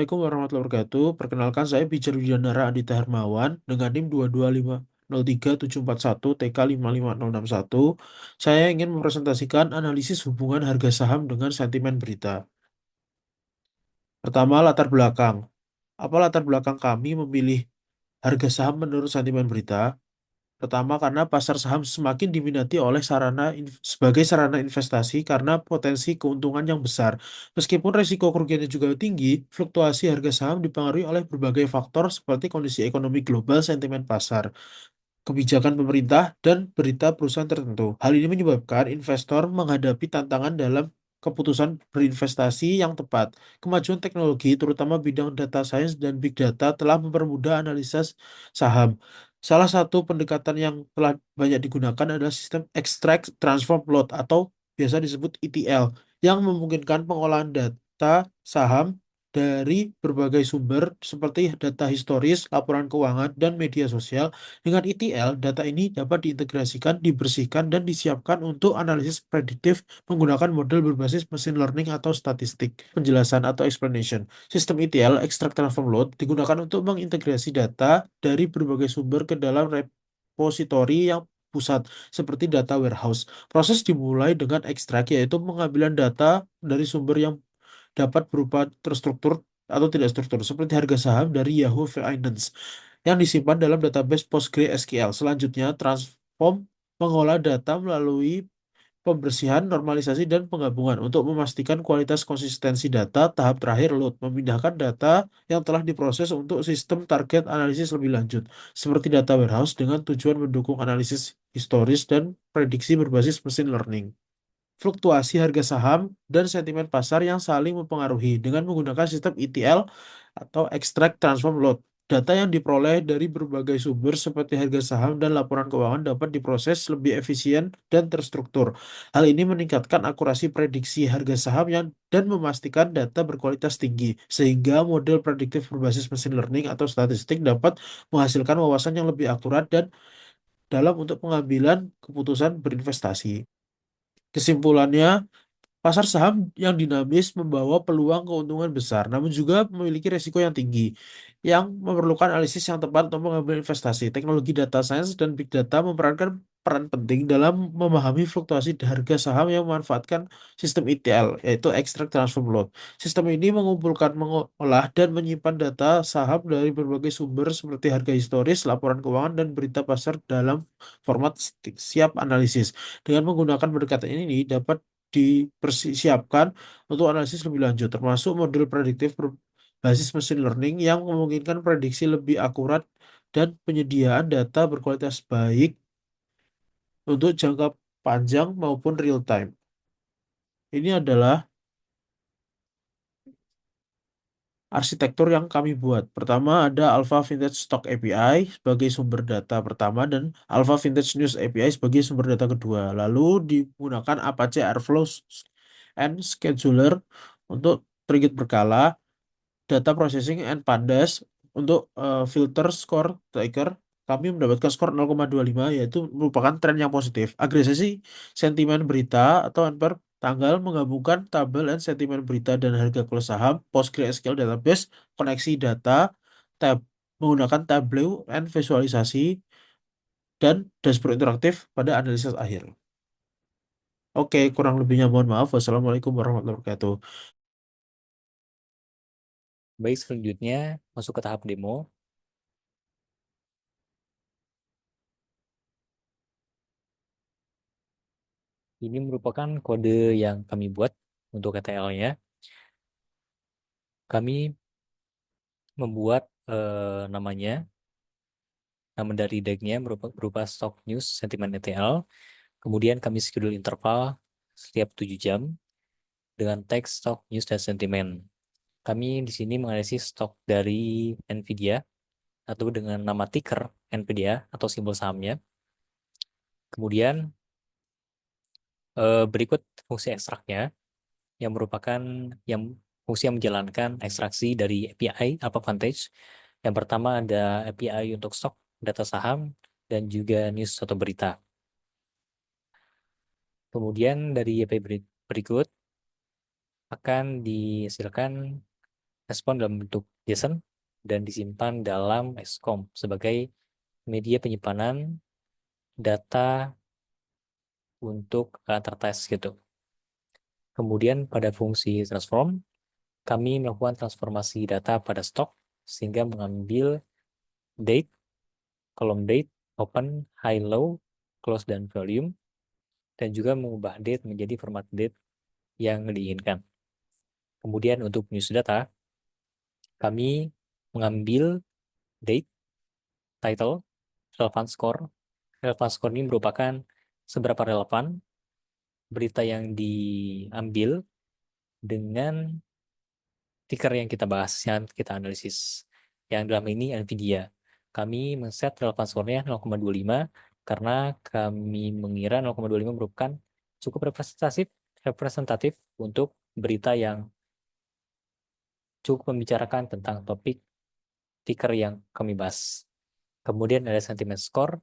Assalamualaikum warahmatullahi wabarakatuh. Perkenalkan saya Pijar Widianara Adita Hermawan dengan NIM 2250371 TK55061. Saya ingin mempresentasikan analisis hubungan harga saham dengan sentimen berita. Pertama, latar belakang. Apa latar belakang kami memilih harga saham menurut sentimen berita? Pertama, karena pasar saham semakin diminati oleh sebagai sarana investasi karena potensi keuntungan yang besar. Meskipun risiko kerugiannya juga tinggi, fluktuasi harga saham dipengaruhi oleh berbagai faktor seperti kondisi ekonomi global, sentimen pasar, kebijakan pemerintah, dan berita perusahaan tertentu. Hal ini menyebabkan investor menghadapi tantangan dalam keputusan berinvestasi yang tepat. Kemajuan teknologi, terutama bidang data science dan big data, telah mempermudah analisis saham. Salah satu pendekatan yang telah banyak digunakan adalah sistem Extract Transform Load atau biasa disebut ETL, yang memungkinkan pengolahan data saham dari berbagai sumber seperti data historis, laporan keuangan, dan media sosial. Dengan ETL, data ini dapat diintegrasikan, dibersihkan, dan disiapkan untuk analisis prediktif menggunakan model berbasis machine learning atau statistik. Penjelasan atau explanation. Sistem ETL, Extract Transform Load, digunakan untuk mengintegrasi data dari berbagai sumber ke dalam repositori yang pusat, seperti data warehouse. Proses dimulai dengan ekstrak, yaitu pengambilan data dari sumber yang dapat berupa terstruktur atau tidak struktur, seperti harga saham dari Yahoo Finance yang disimpan dalam database PostgreSQL. Selanjutnya, Transform mengolah data melalui pembersihan, normalisasi, dan penggabungan untuk memastikan kualitas konsistensi data. Tahap terakhir, load, memindahkan data yang telah diproses untuk sistem target analisis lebih lanjut, seperti data warehouse dengan tujuan mendukung analisis historis dan prediksi berbasis machine learning. Fluktuasi harga saham dan sentimen pasar yang saling mempengaruhi dengan menggunakan sistem ETL atau Extract Transform Load. Data yang diperoleh dari berbagai sumber seperti harga saham dan laporan keuangan dapat diproses lebih efisien dan terstruktur. Hal ini meningkatkan akurasi prediksi harga saham dan memastikan data berkualitas tinggi, sehingga model prediktif berbasis machine learning atau statistik dapat menghasilkan wawasan yang lebih akurat dan dalam untuk pengambilan keputusan berinvestasi. Kesimpulannya, pasar saham yang dinamis membawa peluang keuntungan besar, namun juga memiliki risiko yang tinggi, yang memerlukan analisis yang tepat untuk mengambil investasi. Teknologi data science dan big data memerankan peran penting dalam memahami fluktuasi harga saham yang memanfaatkan sistem ETL, yaitu Extract Transform Load. Sistem ini mengumpulkan, mengolah, dan menyimpan data saham dari berbagai sumber seperti harga historis, laporan keuangan, dan berita pasar dalam format siap analisis. Dengan menggunakan pendekatan ini dapat dipersiapkan untuk analisis lebih lanjut, termasuk model prediktif berbasis machine learning yang memungkinkan prediksi lebih akurat dan penyediaan data berkualitas baik untuk jangka panjang maupun real time. Ini adalah arsitektur yang kami buat. Pertama ada Alpha Vintage Stock API sebagai sumber data pertama dan Alpha Vintage News API sebagai sumber data kedua. Lalu digunakan Apache Airflow and Scheduler untuk trigger berkala, data processing and pandas untuk filter score tracker. Kami mendapatkan skor 0,25, yaitu merupakan tren yang positif. Agregasi sentimen berita atau NPR tanggal menggabungkan tabel dan sentimen berita dan harga kelas saham, PostgreSQL database, koneksi data, tab menggunakan Tableau and visualisasi, dan dashboard interaktif pada analisis akhir. Oke, kurang lebihnya mohon maaf. Wassalamualaikum warahmatullahi wabarakatuh. Baik, selanjutnya masuk ke tahap demo. Ini merupakan kode yang kami buat untuk ETL-nya. Kami membuat nama dari deck-nya berupa stock news sentimen ETL. Kemudian kami schedule interval setiap 7 jam dengan teks stock news dan sentimen. Kami di sini menganalisis stok dari Nvidia atau dengan nama ticker Nvidia atau simbol sahamnya. Kemudian berikut fungsi ekstraknya yang merupakan fungsi yang menjalankan ekstraksi dari API apa Vantage. Yang pertama ada API untuk stok, data saham, dan juga news atau berita. Kemudian dari API berikut akan dihasilkan respon dalam bentuk JSON dan disimpan dalam XCOM sebagai media penyimpanan data untuk enterprise gitu. Kemudian pada fungsi transform, kami melakukan transformasi data pada stok sehingga mengambil date, kolom date, open, high, low, close, dan volume, dan juga mengubah date menjadi format date yang diinginkan. Kemudian untuk news data, kami mengambil date, title, relevant score. Relevant score ini merupakan seberapa relevan berita yang diambil dengan ticker yang kita bahas, yang kita analisis. Yang dalam ini NVIDIA. Kami men-set relevan score-nya 0,25 karena kami mengira 0,25 merupakan cukup representatif untuk berita yang cukup membicarakan tentang topik ticker yang kami bahas. Kemudian ada sentiment score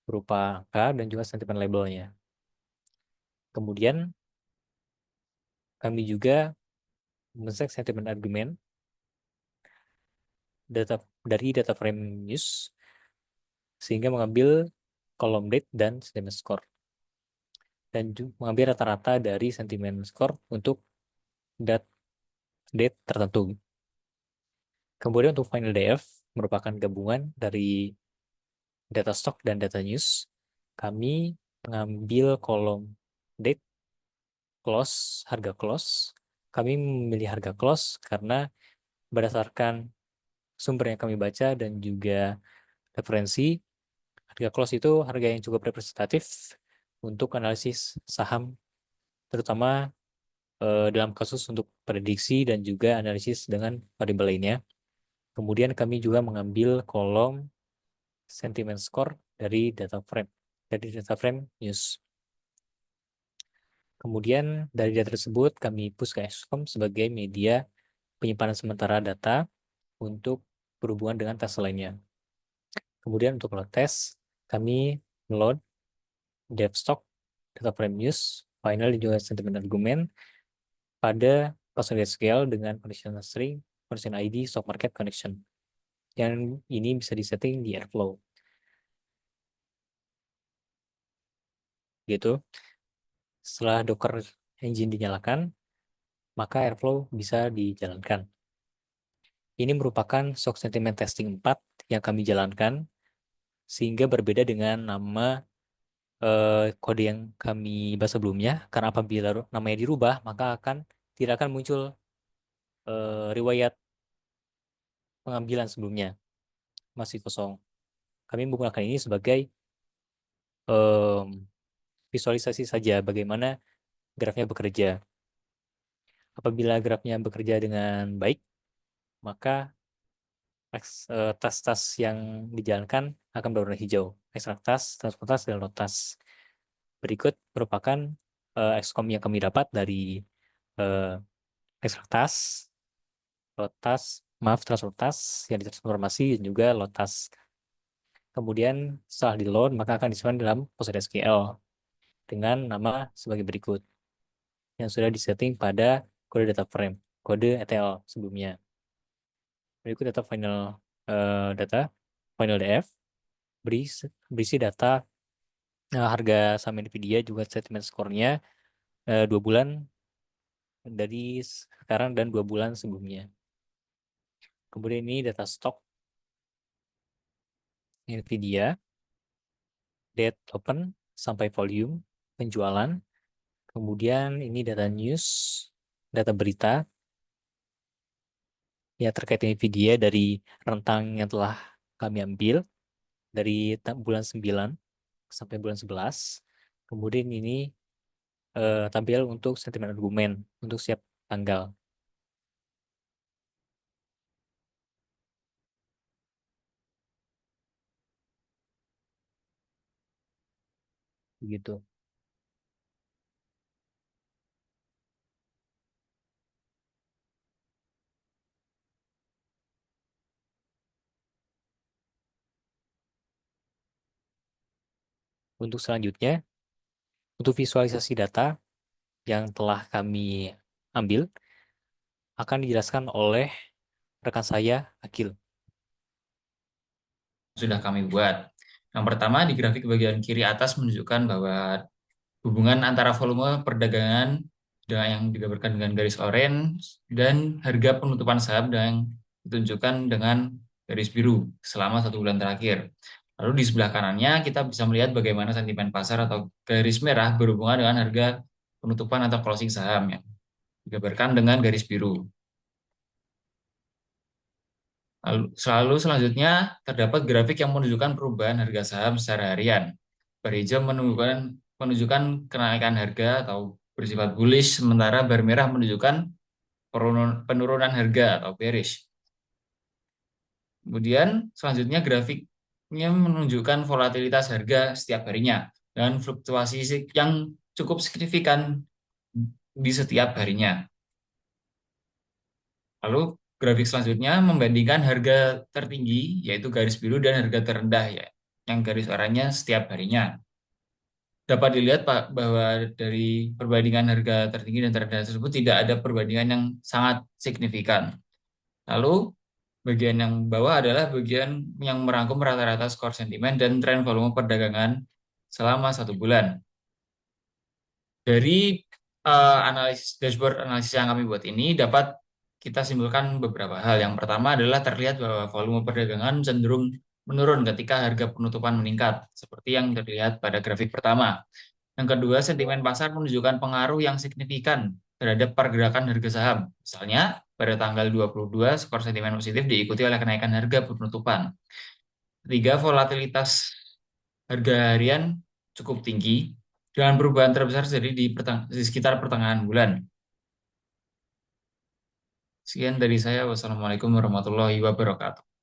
berupa angka dan juga sentiment labelnya. Kemudian kami juga men-set sentiment argument data dari data frame news sehingga mengambil kolom date dan sentiment score dan mengambil rata-rata dari sentiment score untuk dat date tertentu. Kemudian untuk final DF merupakan gabungan dari data stock dan data news. Kami mengambil kolom date, close, harga close. Kami memilih harga close karena berdasarkan sumber yang kami baca dan juga referensi, harga close itu harga yang cukup representatif untuk analisis saham, terutama dalam kasus untuk prediksi dan juga analisis dengan variabel lainnya. Kemudian kami juga mengambil kolom sentiment score dari data frame news. Kemudian dari data tersebut kami push ke XCOM sebagai media penyimpanan sementara data untuk berhubungan dengan tes lainnya. Kemudian untuk load test, kami load devstock, data frame news, final dan juga sentiment argument pada percentage scale dengan conditional string, condition ID, stock market connection. Yang ini bisa disetting di Airflow. Gitu. Setelah Docker Engine dinyalakan, maka Airflow bisa dijalankan. Ini merupakan SOC Sentiment Testing 4 yang kami jalankan, sehingga berbeda dengan nama kode yang kami bahas sebelumnya, karena apabila namanya dirubah, maka tidak akan muncul riwayat pengambilan sebelumnya, masih kosong. Kami menggunakan ini sebagai em, visualisasi saja bagaimana grafnya bekerja. Apabila grafnya bekerja dengan baik, maka tas-tas yang dijalankan akan berwarna hijau. Ekstrak tas, transport tas, dan load tas. Berikut merupakan XCOM yang kami dapat dari eh, ekstrak tas, load tas, maaf, transport tas yang ditransformasi dan juga load tas. Kemudian setelah di load, maka akan disimpan dalam PostgreSQL dengan nama sebagai berikut yang sudah disetting pada kode data frame, kode ETL sebelumnya. Berikut data final DF berisi data harga saham Nvidia juga sentiment skornya 2 bulan dari sekarang dan 2 bulan sebelumnya. Kemudian ini data stok Nvidia, date open sampai volume penjualan. Kemudian ini data news, data berita ya terkait Nvidia dari rentang yang telah kami ambil dari bulan 9 sampai bulan 11. Kemudian ini tampil untuk sentimen argumen untuk setiap tanggal. Begitu. Untuk selanjutnya, untuk visualisasi data yang telah kami ambil, akan dijelaskan oleh rekan saya, Akil. Sudah kami buat. Yang pertama di grafik bagian kiri atas menunjukkan bahwa hubungan antara volume perdagangan dengan yang digambarkan dengan garis orange dan harga penutupan saham yang ditunjukkan dengan garis biru selama 1 bulan terakhir. Lalu di sebelah kanannya kita bisa melihat bagaimana sentimen pasar atau garis merah berhubungan dengan harga penutupan atau closing saham yang digambarkan dengan garis biru. Lalu selanjutnya terdapat grafik yang menunjukkan perubahan harga saham secara harian. Bar hijau menunjukkan kenaikan harga atau bersifat bullish, sementara bar merah menunjukkan penurunan harga atau bearish. Kemudian selanjutnya grafiknya menunjukkan volatilitas harga setiap harinya dan fluktuasi yang cukup signifikan di setiap harinya. Lalu grafik selanjutnya membandingkan harga tertinggi, yaitu garis biru, dan harga terendah, ya, yang garis oranye setiap harinya. Dapat dilihat Pak, bahwa dari perbandingan harga tertinggi dan terendah tersebut tidak ada perbandingan yang sangat signifikan. Lalu bagian yang bawah adalah bagian yang merangkum rata-rata skor sentimen dan tren volume perdagangan selama 1 bulan. Dari analisis dashboard analisis yang kami buat ini dapat kita simpulkan beberapa hal. Yang pertama adalah terlihat bahwa volume perdagangan cenderung menurun ketika harga penutupan meningkat, seperti yang terlihat pada grafik pertama. Yang kedua, sentimen pasar menunjukkan pengaruh yang signifikan terhadap pergerakan harga saham. Misalnya, pada tanggal 22, skor sentimen positif diikuti oleh kenaikan harga penutupan. Ketiga, volatilitas harga harian cukup tinggi, dengan perubahan terbesar terjadi di sekitar pertengahan bulan. Sekian dari saya. Wassalamualaikum warahmatullahi wabarakatuh.